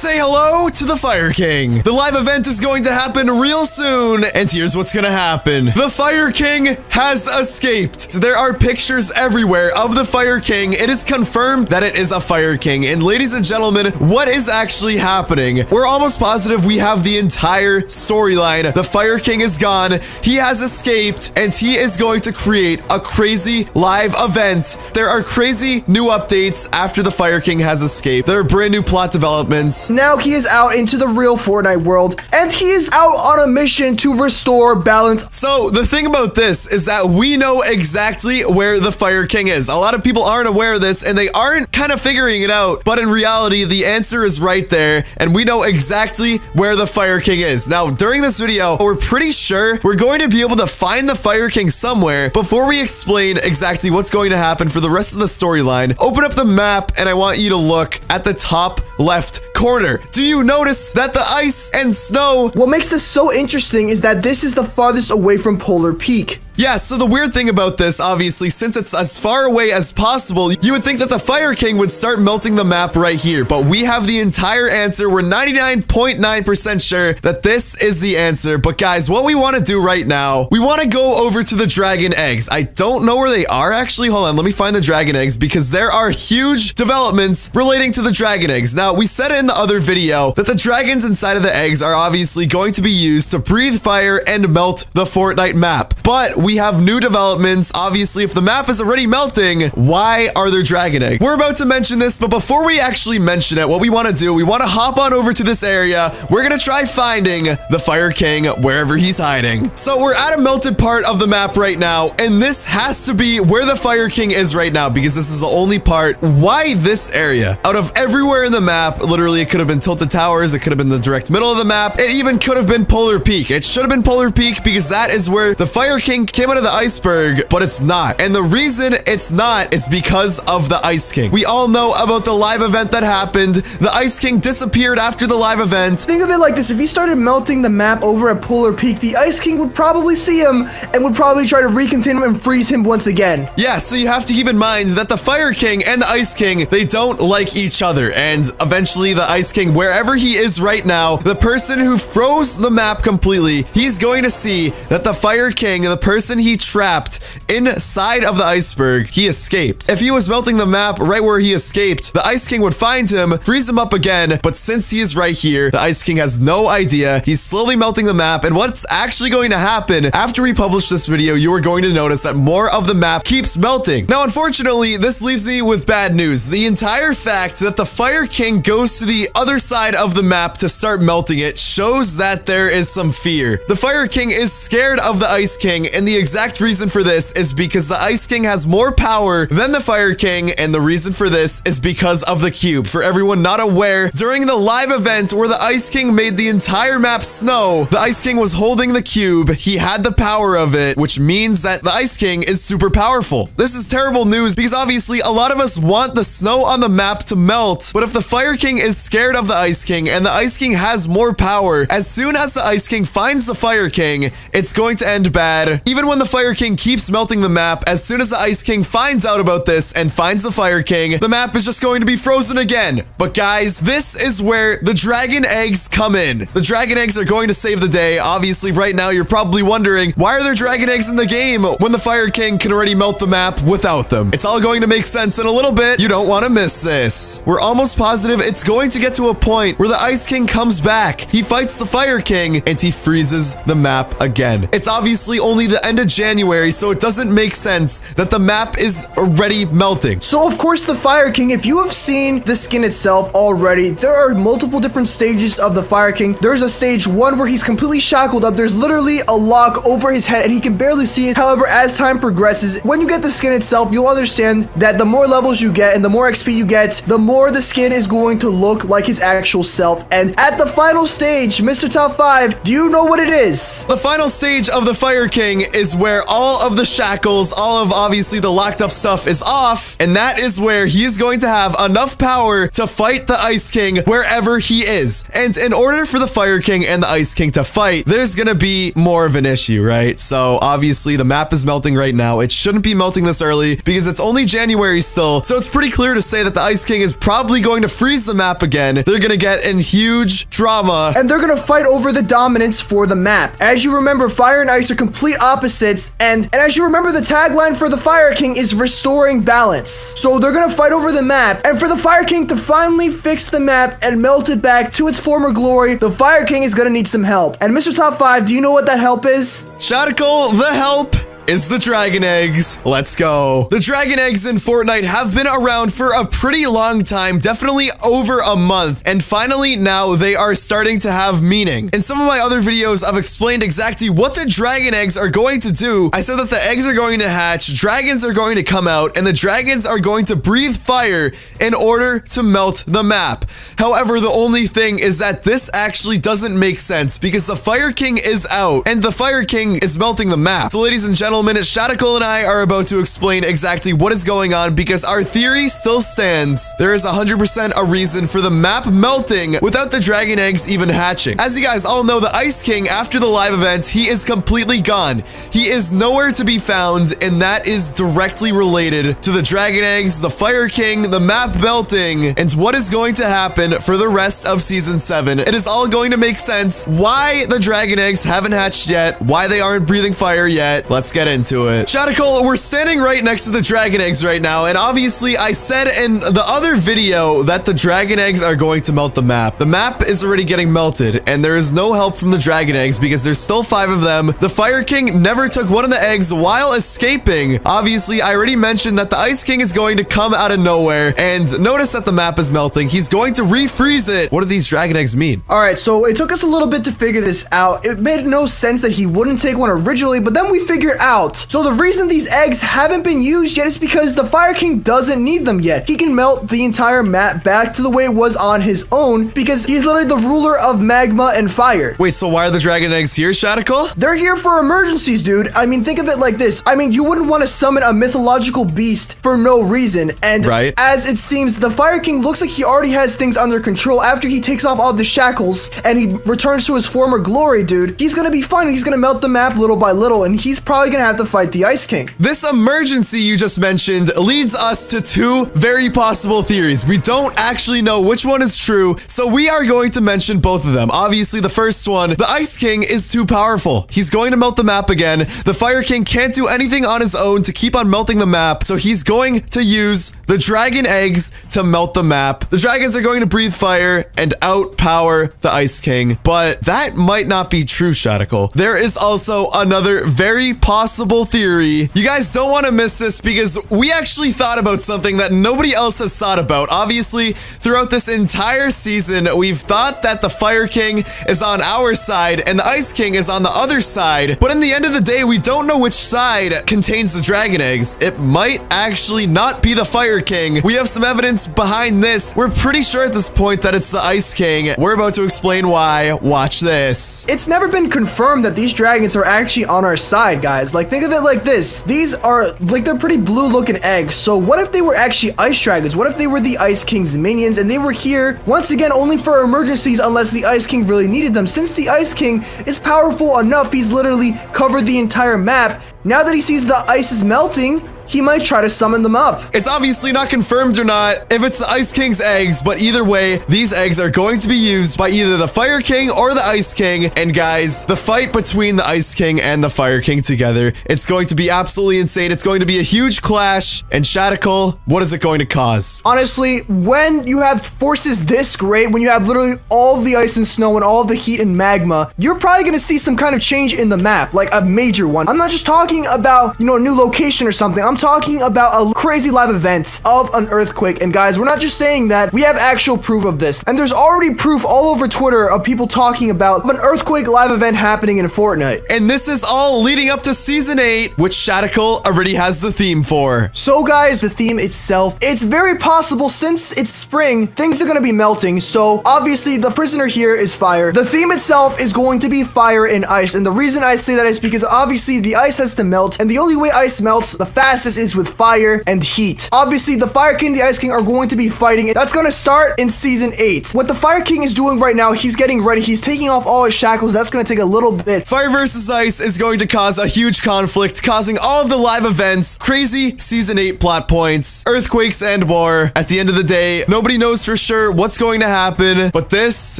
Say hello to the Fire King. The live event is going to happen real soon, and here's what's gonna happen. The Fire King has escaped. There are pictures everywhere of the Fire King. It is confirmed that it is a Fire King. And ladies and gentlemen, what is actually happening? We're almost positive we have the entire storyline. The Fire King is gone. He has escaped, and he is going to create a crazy live event. There are crazy new updates after the Fire King has escaped. There are brand new plot developments. Now he is out into the real Fortnite world, and he is out on a mission to restore balance. So the thing about this is that we know exactly where the Fire King is. A lot of people aren't aware of this, and they aren't kind of figuring it out. But in reality, the answer is right there, and we know exactly where the Fire King is. Now, during this video, we're pretty sure we're going to be able to find the Fire King somewhere. Before we explain exactly what's going to happen for the rest of the storyline, open up the map, and I want you to look at the top left corner. Do you notice that the ice and snow? What makes this so interesting is that this is the farthest away from Polar Peak. Yeah, so the weird thing about this, obviously, since it's as far away as possible, you would think that the Fire King would start melting the map right here, but we have the entire answer. We're 99.9% sure that this is the answer. But guys, what we want to do right now, we want to go over to the dragon eggs. I don't know where they are, actually. Hold on, let me find the dragon eggs, because there are huge developments relating to the dragon eggs. Now, we said it in the other video that the dragons inside of the eggs are obviously going to be used to breathe fire and melt the Fortnite map. But we have new developments. Obviously, if the map is already melting, why are there dragon eggs? We're about to mention this, but before we actually mention it, what we want to do, we want to hop on over to this area. We're going to try finding the Fire King wherever he's hiding. So we're at a melted part of the map right now, and this has to be where the Fire King is right now, because this is the only part. Why this area? Out of everywhere in the map, literally, it could have been Tilted Towers. It could have been the direct middle of the map. It even could have been Polar Peak. It should have been Polar Peak, because that is where the Fire King came out of the iceberg, but it's not. And the reason it's not is because of the Ice King. We all know about the live event that happened. The Ice King disappeared after the live event. Think of it like this. If he started melting the map over at Polar Peak, the Ice King would probably see him and would probably try to recontain him and freeze him once again. Yeah, so you have to keep in mind that the Fire King and the Ice King, they don't like each other. And eventually the Ice King, wherever he is right now, the person who froze the map completely, he's going to see that the Fire King, the person he trapped inside of the iceberg, he escaped. If he was melting the map right where he escaped, the Ice King would find him, freeze him up again, but since he is right here, the Ice King has no idea. He's slowly melting the map, and what's actually going to happen after we publish this video, you are going to notice that more of the map keeps melting. Now, unfortunately, this leaves me with bad news. The entire fact that the Fire King goes to the other side of the map to start melting it shows that there is some fear. The Fire King is scared of the Ice King, and the exact reason for this is because the Ice King has more power than the Fire King, and the reason for this is because of the cube. For everyone not aware, during the live event where the Ice King made the entire map snow, the Ice King was holding the cube. He had the power of it, which means that the Ice King is super powerful. This is terrible news because obviously a lot of us want the snow on the map to melt, but if the Fire King is scared of the Ice King and the Ice King has more power, as soon as the Ice King finds the Fire King, it's going to end bad. Even when the Fire King keeps melting the map, as soon as the Ice King finds out about this and finds the Fire King, the map is just going to be frozen again. But guys, this is where the dragon eggs come in. The dragon eggs are going to save the day. Obviously, right now, you're probably wondering, why are there dragon eggs in the game when the Fire King can already melt the map without them? It's all going to make sense in a little bit. You don't want to miss this. We're almost positive it's going to get to a point where the Ice King comes back. He fights the Fire King and he freezes the map again. It's obviously only the end of January, so it doesn't make sense that the map is already melting. So of course the Fire King, if you have seen the skin itself already, there are multiple different stages of the Fire King. There's a stage 1 where he's completely shackled up. There's literally a lock over his head and he can barely see it. However, as time progresses, when you get the skin itself, you'll understand that the more levels you get and the more XP you get, the more the skin is going to look like his actual self. And at the final stage, Mr. Top 5, do you know what it is? The final stage of the Fire King is where all of the shackles, all of obviously the locked up stuff is off, and that is where he is going to have enough power to fight the Ice King wherever he is. And in order for the Fire King and the Ice King to fight, there's gonna be more of an issue, right? So obviously the map is melting right now. It shouldn't be melting this early because it's only January still. So it's pretty clear to say that the Ice King is probably going to freeze the map again. They're gonna get in huge drama. And they're gonna fight over the dominance for the map. As you remember, fire and ice are complete opposites. And as you remember, the tagline for the Fire King is restoring balance. So they're gonna fight over the map. And for the Fire King to finally fix the map and melt it back to its former glory, the Fire King is gonna need some help. And Mr. Top 5, do you know what that help is? Shadical, the help is the dragon eggs. Let's go. The dragon eggs in Fortnite have been around for a pretty long time, definitely over a month. And finally, now they are starting to have meaning. In some of my other videos, I've explained exactly what the dragon eggs are going to do. I said that the eggs are going to hatch, dragons are going to come out, and the dragons are going to breathe fire in order to melt the map. However, the only thing is that this actually doesn't make sense because the Fire King is out and the Fire King is melting the map. So ladies and gentlemen, Shadical and I are about to explain exactly what is going on because our theory still stands. There is 100% a reason for the map melting without the dragon eggs even hatching. As you guys all know, the Ice King, after the live event, he is completely gone. He is nowhere to be found, and that is directly related to the dragon eggs, the Fire King, the map melting, and what is going to happen for the rest of Season 7. It is all going to make sense why the dragon eggs haven't hatched yet, why they aren't breathing fire yet. Let's get into it. Shadical, we're standing right next to the dragon eggs right now, and obviously I said in the other video that the dragon eggs are going to melt the map. The map is already getting melted, and there is no help from the dragon eggs because there's still 5 of them. The Fire King never took one of the eggs while escaping. Obviously, I already mentioned that the Ice King is going to come out of nowhere, and notice that the map is melting. He's going to refreeze it. What do these dragon eggs mean? All right, so it took us a little bit to figure this out. It made no sense that he wouldn't take one originally, but then we figured out. So the reason these eggs haven't been used yet is because the Fire King doesn't need them yet. He can melt the entire map back to the way it was on his own because he's literally the ruler of magma and fire. Wait, so why are the dragon eggs here, Shadical? They're here for emergencies, dude. I mean, think of it like this. I mean, you wouldn't want to summon a mythological beast for no reason. And right. As it seems, the Fire King looks like he already has things under control after he takes off all the shackles and he returns to his former glory, dude. He's gonna be fine. He's gonna melt the map little by little, and he's probably gonna have to fight the Ice King. This emergency you just mentioned leads us to 2 very possible theories. We don't actually know which one is true, so we are going to mention both of them. Obviously, the first one, the Ice King is too powerful. He's going to melt the map again. The Fire King can't do anything on his own to keep on melting the map, so he's going to use the dragon eggs to melt the map. The dragons are going to breathe fire and outpower the Ice King, but that might not be true, Shadical. There is also another very possible theory. You guys don't want to miss this because we actually thought about something that nobody else has thought about. Obviously, throughout this entire season, we've thought that the Fire King is on our side and the Ice King is on the other side, but in the end of the day, we don't know which side contains the dragon eggs. It might actually not be the Fire King. We have some evidence behind this. We're pretty sure at this point that it's the Ice King. We're about to explain why. Watch this. It's never been confirmed that these dragons are actually on our side, guys. Like, think of it like this. These are, like, they're pretty blue looking eggs. So what if they were actually ice dragons? What if they were the Ice King's minions and they were here, once again, only for emergencies unless the Ice King really needed them? Since the Ice King is powerful enough, he's literally covered the entire map. Now that he sees the ice is melting, he might try to summon them up. It's obviously not confirmed or not if it's the Ice King's eggs, but either way, these eggs are going to be used by either the Fire King or the Ice King. And guys, the fight between the Ice King and the Fire King together, it's going to be absolutely insane. It's going to be a huge clash. And Shadical, what is it going to cause? Honestly, when you have forces this great, when you have literally all the ice and snow and all the heat and magma, you're probably going to see some kind of change in the map, like a major one. I'm not just talking about, you know, a new location or something. I'm talking about a crazy live event of an earthquake. And guys, we're not just saying that, we have actual proof of this. And there's already proof all over Twitter of people talking about an earthquake live event happening in Fortnite. And this is all leading up to Season 8, which Shadical already has the theme for. So guys, the theme itself, it's very possible since it's spring, things are going to be melting. So obviously the prisoner here is fire. The theme itself is going to be fire and ice. And the reason I say that is because obviously the ice has to melt. And the only way ice melts the fastest is with fire and heat. Obviously the Fire King and the Ice King are going to be fighting. That's going to start in Season 8. What the Fire King is doing right now, he's getting ready. He's taking off all his shackles. That's going to take a little bit. Fire versus ice is going to cause a huge conflict, causing all of the live events, crazy Season 8 plot points, earthquakes, and more. At the end of the day, nobody knows for sure what's going to happen, but this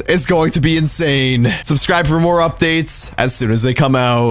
is going to be insane. Subscribe for more updates as soon as they come out.